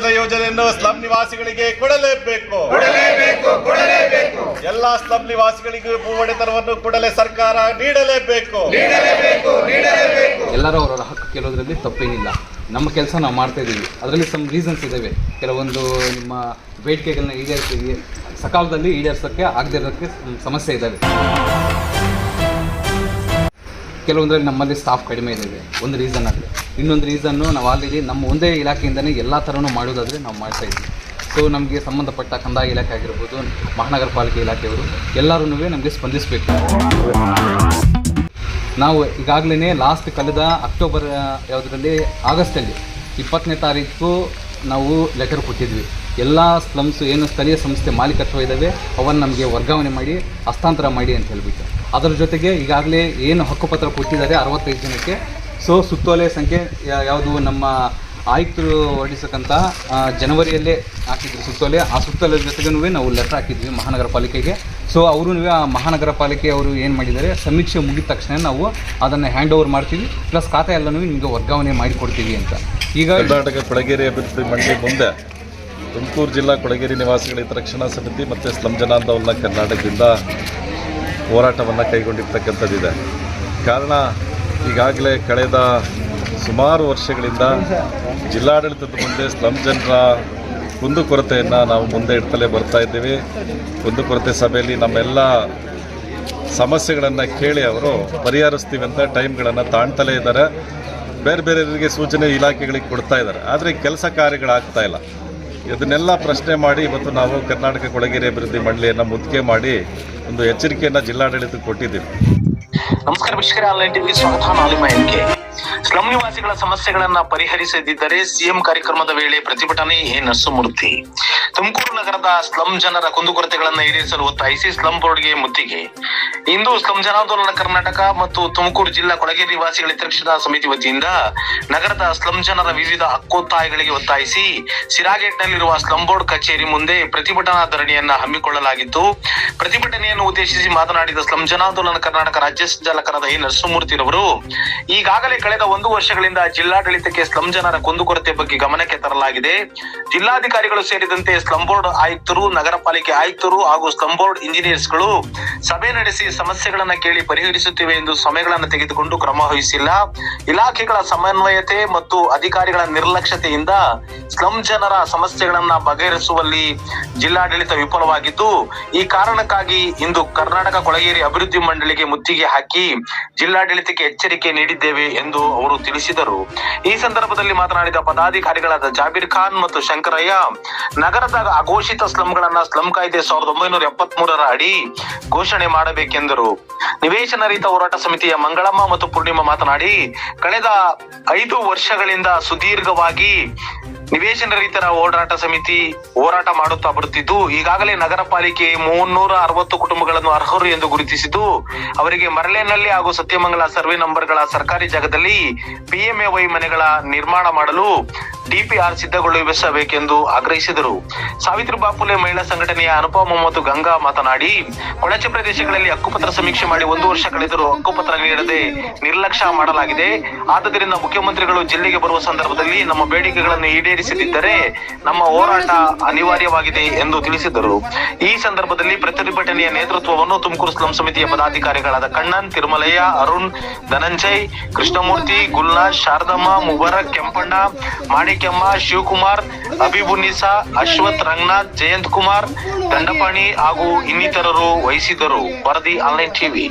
ವಸತಿ ಯೋಜನೆಯನ್ನು ಸ್ಲಂ ನಿವಾಸಿಗಳಿಗೆ ಕೊಡಲೇಬೇಕು. ಎಲ್ಲ ಸ್ಲಂ ನಿವಾಸಿಗಳಿಗೂ ಭೂ ಒಡೆತನವನ್ನು ಕೂಡಲೇ ಸರ್ಕಾರ ನೀಡಲೇಬೇಕು. ಎಲ್ಲರೂ ಅವರವರ ಹಕ್ಕು ಕೇಳೋದ್ರಲ್ಲಿ ತಪ್ಪೇನಿಲ್ಲ. ನಮ್ಮ ಕೆಲಸ ನಾವು ಮಾಡ್ತಾ ಇದ್ದೀವಿ. ಅದರಲ್ಲಿ ಸಮ್ ರೀಸನ್ಸ್ ಇದ್ದಾವೆ. ಕೆಲವೊಂದು ನಿಮ್ಮ ಬೇಡಿಕೆಗಳನ್ನ ಈಡೇರಿಸಿ ಸಕಾಲದಲ್ಲಿ ಈಡೇರಿಸೋಕ್ಕೆ ಆಗದೇ ಇರೋಕ್ಕೆ ಸಮಸ್ಯೆ ಇದ್ದಾವೆ. ಕೆಲವೊಂದರಲ್ಲಿ ನಮ್ಮಲ್ಲಿ ಸ್ಟಾಫ್ ಕಡಿಮೆ ಇದ್ದಾವೆ, ಒಂದು ರೀಸನ್ ಆಗಲಿ. ಇನ್ನೊಂದು ರೀಸನ್ನು ನಾವು ಆಲ್ರೆಡಿ ನಮ್ಮ ಒಂದೇ ಇಲಾಖೆಯಿಂದಲೇ ಎಲ್ಲ ಥರನೂ ಮಾಡೋದಾದರೆ ನಾವು ಮಾಡ್ತಾ ಇದ್ವಿ. ಸೊ ನಮಗೆ ಸಂಬಂಧಪಟ್ಟ ಕಂದಾಯ ಇಲಾಖೆ ಆಗಿರ್ಬೋದು, ಮಹಾನಗರ ಪಾಲಿಕೆ ಇಲಾಖೆಯವರು ಎಲ್ಲರೂ ನಮಗೆ ಸ್ಪಂದಿಸಬೇಕು. ನಾವು ಈಗಾಗಲೇ ಲಾಸ್ಟ್ ಕಳೆದ ಅಕ್ಟೋಬರ್ ಆಗಸ್ಟಲ್ಲಿ 20ನೇ ತಾರೀಕು ನಾವು ಲೆಟರ್ ಕೊಟ್ಟಿದ್ವಿ. ಎಲ್ಲ ಸ್ಲಮ್ಸು ಏನು ಸ್ಥಳೀಯ ಸಂಸ್ಥೆ ಮಾಲೀಕತ್ವ ಇದ್ದಾವೆ ಅವನ್ನು ನಮಗೆ ವರ್ಗಾವಣೆ ಮಾಡಿ ಹಸ್ತಾಂತರ ಮಾಡಿ ಅಂತ ಹೇಳಿಬಿಟ್ಟು, ಅದರ ಜೊತೆಗೆ ಈಗಾಗಲೇ ಏನು ಹಕ್ಕುಪತ್ರ ಕೊಟ್ಟಿದ್ದಾರೆ 65 ಜನಕ್ಕೆ. ಸೊ ಸುತ್ತೋಲೆ ಸಂಖ್ಯೆ ಯಾವುದು ನಮ್ಮ ಆಯುಕ್ತರು ಹೊರಡಿಸಕ್ಕಂಥ ಜನವರಿಯಲ್ಲೇ ಹಾಕಿದ್ರು ಸುತ್ತೋಲೆ. ಆ ಸುತ್ತೋಲೆ ಜೊತೆಗೂ ನಾವು ಲೆಟ್ರ್ ಹಾಕಿದ್ವಿ ಮಹಾನಗರ ಪಾಲಿಕೆಗೆ. ಸೊ ಅವರು ಆ ಮಹಾನಗರ ಪಾಲಿಕೆ ಅವರು ಏನು ಮಾಡಿದ್ದಾರೆ, ಸಮೀಕ್ಷೆ ಮುಗಿದ ತಕ್ಷಣ ನಾವು ಅದನ್ನು ಹ್ಯಾಂಡ್ ಓವರ್ ಮಾಡ್ತೀವಿ, ಪ್ಲಸ್ ಖಾತೆ ಎಲ್ಲನೂ ನಿಮಗೆ ವರ್ಗಾವಣೆ ಮಾಡಿಕೊಡ್ತೀವಿ ಅಂತ. ಈಗ ಕರ್ನಾಟಕ ಕೊಳಗೇರಿ ಅಭಿವೃದ್ಧಿ ಮಂಡಳಿ ಮುಂದೆ ತುಮಕೂರು ಜಿಲ್ಲಾ ಕೊಳಗೇರಿ ನಿವಾಸಿಗಳ ಹಿತರಕ್ಷಣಾ ಸಮಿತಿ ಮತ್ತು ಸ್ಲಂ ಜನಾಂದೋಲನ ಕರ್ನಾಟಕದಿಂದ ಹೋರಾಟವನ್ನು ಕೈಗೊಂಡಿರ್ತಕ್ಕಂಥದ್ದಿದೆ. ಕಾರಣ ಈಗಾಗಲೇ ಕಳೆದ ಸುಮಾರು ವರ್ಷಗಳಿಂದ ಜಿಲ್ಲಾಡಳಿತದ ಮುಂದೆ ಸ್ಲಂ ಜನರ ಕುಂದುಕೊರತೆಯನ್ನು ನಾವು ಮುಂದೆ ಇಡ್ತಲೇ ಬರ್ತಾ ಇದ್ದೀವಿ. ಕುಂದುಕೊರತೆ ಸಭೆಯಲ್ಲಿ ನಮ್ಮೆಲ್ಲ ಸಮಸ್ಯೆಗಳನ್ನು ಕೇಳಿ ಅವರು ಪರಿಹರಿಸ್ತೀವಿ ಅಂತ ಟೈಮ್ಗಳನ್ನು ತಾಣ್ತಲೇ ಇದ್ದಾರೆ. ಬೇರೆ ಬೇರೆಯವರಿಗೆ ಸೂಚನೆ ಇಲಾಖೆಗಳಿಗೆ ಕೊಡ್ತಾ ಇದ್ದಾರೆ, ಆದರೆ ಕೆಲಸ ಕಾರ್ಯಗಳಾಗ್ತಾ ಇಲ್ಲ. ಇದನ್ನೆಲ್ಲ ಪ್ರಶ್ನೆ ಮಾಡಿ ಇವತ್ತು ನಾವು ಕರ್ನಾಟಕ ಕೊಳಗೇರಿ ಅಭಿವೃದ್ಧಿ ಮಂಡಳಿಯನ್ನು ಮುದ್ಕೆ ಮಾಡಿ ಒಂದು ಎಚ್ಚರಿಕೆಯನ್ನು ಜಿಲ್ಲಾಡಳಿತಕ್ಕೆ ಕೊಟ್ಟಿದ್ದೀವಿ. ನಮಸ್ಕಾರ ವೀಕ್ಷಕರೇ, ಆನ್ಲೈನ್ ಟಿವಿಗೆ ಸ್ವಾಗತ. ನಾಲಿಮ ಎನ್ಕೆ. ಸ್ಲಂ ನಿವಾಸಿಗಳ ಸಮಸ್ಯೆಗಳನ್ನ ಪರಿಹರಿಸದಿದ್ದರೆ ಸಿಎಂ ಕಾರ್ಯಕ್ರಮದ ವೇಳೆ ಪ್ರತಿಭಟನೆ ನರಸಮೂರ್ತಿ. ತುಮಕೂರು ನಗರದ ಸ್ಲಂ ಜನರ ಕುಂದುಕೊರತೆಗಳನ್ನು ಈಡೇರಿಸಲು ಒತ್ತಾಯಿಸಿ ಸ್ಲಂ ಬೋರ್ಡ್ಗೆ ಮುತ್ತಿಗೆ. ಇಂದು ಸ್ಲಂ ಜನಾಂದೋಲನ ಕರ್ನಾಟಕ ಮತ್ತು ತುಮಕೂರು ಜಿಲ್ಲಾ ಕೊಳಗೇರಿ ನಿವಾಸಿಗಳ ಹಿತರಕ್ಷಣಾ ಸಮಿತಿ ವತಿಯಿಂದ ನಗರದ ಸ್ಲಂ ಜನರ ವಿವಿಧ ಹಕ್ಕೊತ್ತಾಯಗಳಿಗೆ ಒತ್ತಾಯಿಸಿ ಸಿರಾಗೇಟ್ನಲ್ಲಿರುವ ಸ್ಲಂ ಬೋರ್ಡ್ ಕಚೇರಿ ಮುಂದೆ ಪ್ರತಿಭಟನಾ ಧರಣಿಯನ್ನ ಹಮ್ಮಿಕೊಳ್ಳಲಾಗಿತ್ತು. ಪ್ರತಿಭಟನೆಯನ್ನು ಉದ್ದೇಶಿಸಿ ಮಾತನಾಡಿದ ಸ್ಲಂ ಜನಾಂದೋಲನ ಕರ್ನಾಟಕ ರಾಜ್ಯ ಸಂಚಾಲಕರಾದ ನರಸಮೂರ್ತಿ ರವರು, ಈಗಾಗಲೇ ಕಳೆದ 1 ವರ್ಷಗಳಿಂದ ಜಿಲ್ಲಾಡಳಿತಕ್ಕೆ ಸ್ಲಂ ಜನರ ಕುಂದುಕೊರತೆ ಬಗ್ಗೆ ಗಮನಕ್ಕೆ ತರಲಾಗಿದೆ. ಜಿಲ್ಲಾಧಿಕಾರಿಗಳು ಸೇರಿದಂತೆ ಸ್ಲಂ ಬೋರ್ಡ್ ಆಯುಕ್ತರು, ನಗರ ಪಾಲಿಕೆ ಆಯುಕ್ತರು ಹಾಗೂ ಸ್ಲಂ ಬೋರ್ಡ್ ಇಂಜಿನಿಯರ್ಸ್ಗಳು ಸಭೆ ನಡೆಸಿ ಸಮಸ್ಯೆಗಳನ್ನ ಕೇಳಿ ಪರಿಹರಿಸುತ್ತಿವೆ ಎಂದು ಸಮಯಗಳನ್ನು ತೆಗೆದುಕೊಂಡು ಕ್ರಮ ವಹಿಸಿಲ್ಲ. ಇಲಾಖೆಗಳ ಸಮನ್ವಯತೆ ಮತ್ತು ಅಧಿಕಾರಿಗಳ ನಿರ್ಲಕ್ಷ್ಯತೆಯಿಂದ ಸ್ಲಂ ಜನರ ಸಮಸ್ಯೆಗಳನ್ನ ಬಗೆಹರಿಸುವಲ್ಲಿ ಜಿಲ್ಲಾಡಳಿತ ವಿಫಲವಾಗಿದ್ದು, ಈ ಕಾರಣಕ್ಕಾಗಿ ಇಂದು ಕರ್ನಾಟಕ ಕೊಳಗೇರಿ ಅಭಿವೃದ್ಧಿ ಮಂಡಳಿಗೆ ಮುತ್ತಿಗೆ ಹಾಕಿ ಜಿಲ್ಲಾಡಳಿತಕ್ಕೆ ಎಚ್ಚರಿಕೆ ನೀಡಿದ್ದೇವೆ ಎಂದು ಅವರು ತಿಳಿಸಿದರು. ಈ ಸಂದರ್ಭದಲ್ಲಿ ಮಾತನಾಡಿದ ಪದಾಧಿಕಾರಿಗಳಾದ ಜಾಬೀರ್ ಖಾನ್ ಮತ್ತು ಶಂಕರಯ್ಯ, ನಗರದ ಅಘೋಷಿತ ಸ್ಲಂಗಳನ್ನ ಸ್ಲಂ ಕಾಯ್ದೆ 1973 ಅಡಿ ಘೋಷಣೆ ಮಾಡಬೇಕೆಂದರು. ನಿವೇಶನ ರಹಿತ ಹೋರಾಟ ಸಮಿತಿಯ ಮಂಗಳಮ್ಮ ಮತ್ತು ಪೂರ್ಣಿಮಾ ಮಾತನಾಡಿ, ಕಳೆದ 5 ವರ್ಷಗಳಿಂದ ಸುದೀರ್ಘವಾಗಿ ನಿವೇಶನ ರಹಿತರ ಹೋರಾಟ ಸಮಿತಿ ಹೋರಾಟ ಮಾಡುತ್ತಾ ಬರುತ್ತಿದ್ದು, ಈಗಾಗಲೇ ನಗರ ಪಾಲಿಕೆ 360 ಕುಟುಂಬಗಳನ್ನು ಅರ್ಹರು ಎಂದು ಗುರುತಿಸಿದ್ದು, ಅವರಿಗೆ ಮರಳೆನಲ್ಲಿ ಹಾಗೂ ಸತ್ಯಮಂಗಲ ಸರ್ವೆ ನಂಬರ್ಗಳ ಸರ್ಕಾರಿ ಜಾಗದಲ್ಲಿ PMAY ಮನೆಗಳ ನಿರ್ಮಾಣ ಮಾಡಲು DPR ಸಿದ್ಧಗೊಳಿಸಬೇಕೆಂದು ಆಗ್ರಹಿಸಿದರು. ಸಾವಿತ್ರಿ ಬಾಪುಲೆ ಮಹಿಳಾ ಸಂಘಟನೆಯ ಅನುಪಮ ಮತ್ತು ಗಂಗಾ ಮಾತನಾಡಿ, ಕೊಳಚೆ ಪ್ರದೇಶಗಳಲ್ಲಿ ಹಕ್ಕುಪತ್ರ ಸಮೀಕ್ಷೆ ಮಾಡಿ 1 ವರ್ಷ ಕಳೆದರೂ ಹಕ್ಕುಪತ್ರ ನೀಡದೆ ನಿರ್ಲಕ್ಷ್ಯ ಮಾಡಲಾಗಿದೆ. ಆದ್ದರಿಂದ ಮುಖ್ಯಮಂತ್ರಿಗಳು ಜಿಲ್ಲೆಗೆ ಬರುವ ಸಂದರ್ಭದಲ್ಲಿ ನಮ್ಮ ಬೇಡಿಕೆಗಳನ್ನು ಈಡೇರಿಸದಿದ್ದರೆ ನಮ್ಮ ಹೋರಾಟ ಅನಿವಾರ್ಯವಾಗಿದೆ ಎಂದು ತಿಳಿಸಿದರು. ಈ ಸಂದರ್ಭದಲ್ಲಿ ಪ್ರತಿಭಟನೆಯ ನೇತೃತ್ವವನ್ನು ತುಮಕೂರು ಸ್ಲಂ ಸಮಿತಿಯ ಪದಾಧಿಕಾರಿಗಳಾದ ಕಣ್ಣನ್, ತಿರುಮಲಯ್ಯ, ಅರುಣ್, ಧನಂಜಯ್, ಕೃಷ್ಣಮೂರ್ತಿ, ಗುಲ್ನಾಜ್, ಶಾರದಮ್ಮ, ಮುಬಾರಕ್, ಕೆಂಪಣ್ಣ, ಮಾಣಿಕ್ಯಮ್ಮ, ಶಿವಕುಮಾರ್, ಅಭಿಬುನ್ನಿಸಾ, ಅಶ್ವಥ್, ರಂಗನಾಥ್, ಜಯಂತ್ ಕುಮಾರ್, ದಂಡಪಾಣಿ ಹಾಗೂ ಇನ್ನಿತರರು ವಹಿಸಿದ್ದರು. ವರದಿ ಆನ್ಲೈನ್ ಟಿವಿ.